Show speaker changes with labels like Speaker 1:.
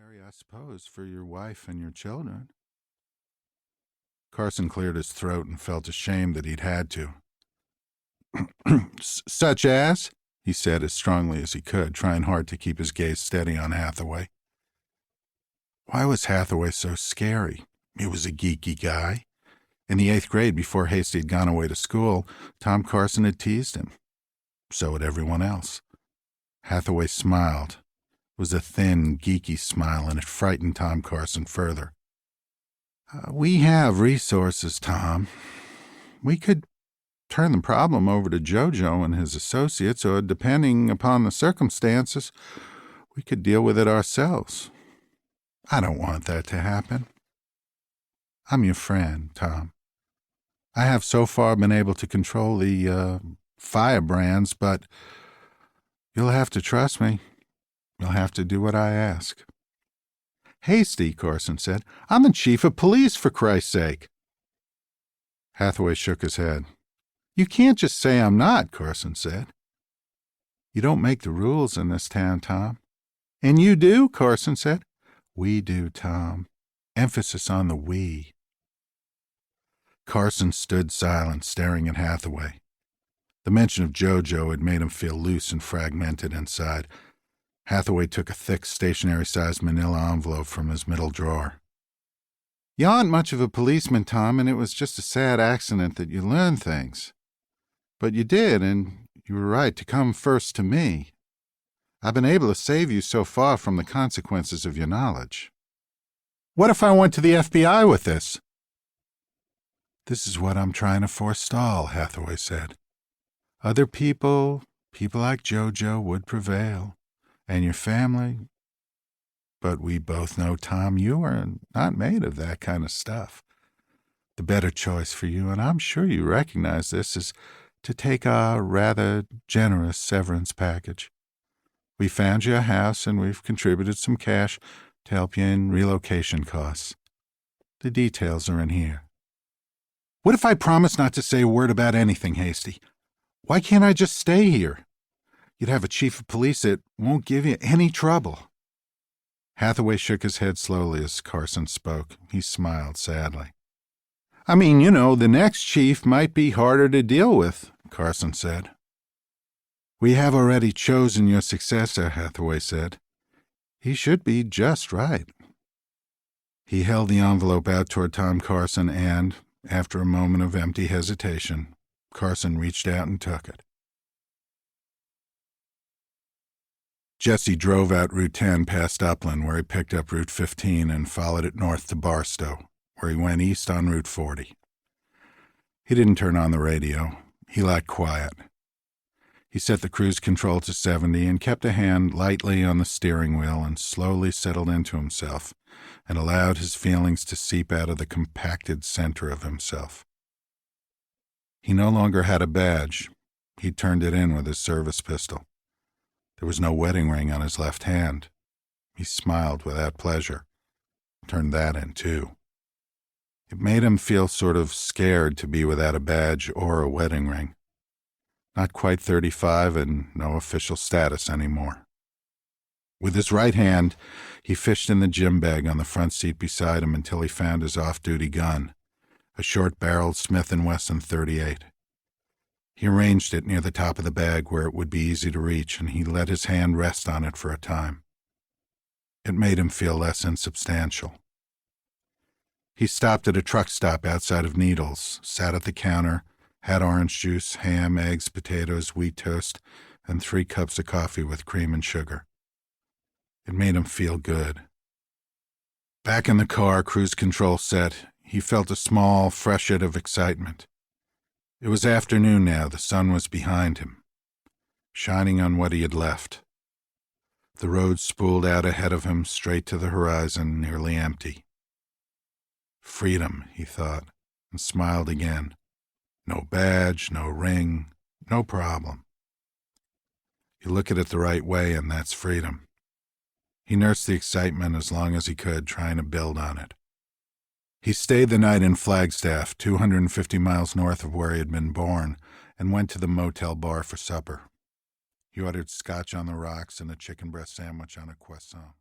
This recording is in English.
Speaker 1: Scary, I suppose, for your wife and your children. Carson cleared his throat and felt ashamed that he'd had to. Such as? He said as strongly as he could, trying hard to keep his gaze steady on Hathaway. Why was Hathaway so scary? He was a geeky guy. In the 8th grade, before Hasty had gone away to school, Tom Carson had teased him. So had everyone else. Hathaway smiled. It was a thin, geeky smile, and it frightened Tom Carson further. We have resources, Tom. We could turn the problem over to JoJo and his associates, or depending upon the circumstances, we could deal with it ourselves. I don't want that to happen. I'm your friend, Tom. I have so far been able to control the firebrands, but you'll have to trust me. You'll have to do what I ask. Hasty, Carson said. I'm the chief of police, for Christ's sake. Hathaway shook his head. You can't just say I'm not, Carson said. You don't make the rules in this town, Tom. And you do, Carson said. We do, Tom. Emphasis on the we. Carson stood silent, staring at Hathaway. The mention of JoJo had made him feel loose and fragmented inside. Hathaway took a thick, stationery-sized manila envelope from his middle drawer. You aren't much of a policeman, Tom, and it was just a sad accident that you learned things. But you did, and you were right to come first to me. I've been able to save you so far from the consequences of your knowledge. What if I went to the FBI with this? This is what I'm trying to forestall, Hathaway said. Other people like JoJo would prevail, and your family. But we both know, Tom, you are not made of that kind of stuff. The better choice for you, and I'm sure you recognize this, is to take our rather generous severance package. We found you a house, and we've contributed some cash to help you in relocation costs. The details are in here. What if I promise not to say a word about anything, Hasty? Why can't I just stay here? You'd have a chief of police that won't give you any trouble. Hathaway shook his head slowly as Carson spoke. He smiled sadly. I mean, the next chief might be harder to deal with, Carson said. We have already chosen your successor, Hathaway said. He should be just right. He held the envelope out toward Tom Carson and, after a moment of empty hesitation, Carson reached out and took it. Jesse drove out Route 10 past Upland, where he picked up Route 15 and followed it north to Barstow, where he went east on Route 40. He didn't turn on the radio. He lacked quiet. He set the cruise control to 70 and kept a hand lightly on the steering wheel and slowly settled into himself and allowed his feelings to seep out of the compacted center of himself. He no longer had a badge. He'd turned it in with his service pistol. There was no wedding ring on his left hand. He smiled without pleasure. Turned that in, too. It made him feel sort of scared to be without a badge or a wedding ring. Not quite 35 and no official status anymore. With his right hand, he fished in the gym bag on the front seat beside him until he found his off-duty gun, a short-barreled Smith & Wesson .38. He arranged it near the top of the bag where it would be easy to reach, and he let his hand rest on it for a time. It made him feel less insubstantial. He stopped at a truck stop outside of Needles, sat at the counter, had orange juice, ham, eggs, potatoes, wheat toast, and 3 cups of coffee with cream and sugar. It made him feel good. Back in the car, cruise control set, he felt a small freshet of excitement. It was afternoon now. The sun was behind him, shining on what he had left. The road spooled out ahead of him, straight to the horizon, nearly empty. Freedom, he thought, and smiled again. No badge, no ring, no problem. You look at it the right way, and that's freedom. He nursed the excitement as long as he could, trying to build on it. He stayed the night in Flagstaff, 250 miles north of where he had been born, and went to the motel bar for supper. He ordered scotch on the rocks and a chicken breast sandwich on a croissant.